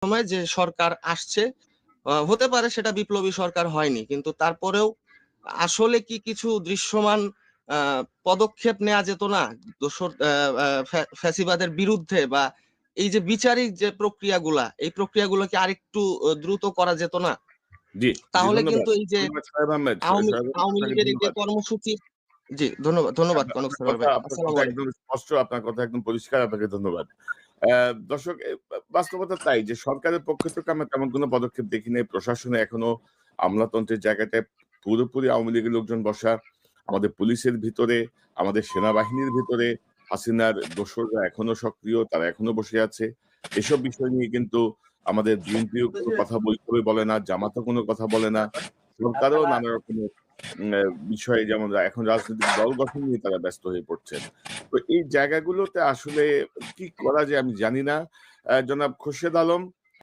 সময় যে সরকার আসছে, হতে পারে সেটা বিপ্লবী সরকার হয়নি, কিন্তু তারপরেও আসলে কি কিছু দৃশ্যমান পদক্ষেপ নেওয়া যেত না দোসর ফ্যাসিবাদের বিরুদ্ধে, বা এই যে বিচারিক যে প্রক্রিয়াগুলা, এই প্রক্রিয়াগুলোকে আরেকটু দ্রুত করা যেত না? জি, জি, তাহলে ধন্যবাদ। কিন্তু এই যে ধন্যবাদ সোহেব আহমেদ। আওয়ামী আপনাকে লীগের এই যে ধন্যবাদ। কর্মসূচি। জি, ধন্যবাদ ধন্যবাদ কনক সারোয়ার ভাই, আপনার আসসালামু কথা আলাইকুম। একদম স্পষ্ট, আপনার কথা একদম পরিষ্কার। আপনাকে ধন্যবাদ। দর্শক, বাস্তবতা তাই যে সরকারের পক্ষ থেকে আমরা তেমন কোনো পদক্ষেপ দেখি নাই। প্রশাসনে এখনো আমলাতন্ত্রের জায়গাটায় পুরোপুরি আওয়ামী লীগের লোকজন বসা। আমাদের পুলিশের ভিতরে, আমাদের সেনাবাহিনীর ভিতরে হাসিনার দোসররা এখনো সক্রিয়, তারা এখনো বসে আছে। এসব বিষয় নিয়ে কিন্তু আমাদের বিএনপিও কোনো কথা বৈঠকে বলে না, জামাতও কোনো কথা বলে না। সরকারও নানা রকমের বিষয়ে, যেমন এখন রাজনৈতিক দল গঠন নিয়ে তারা ব্যস্ত হয়ে পড়ছেন। তো এই জায়গাগুলোতে আসলে কি করা যায় আমি জানি না। জনাব খোরশেদ আলম,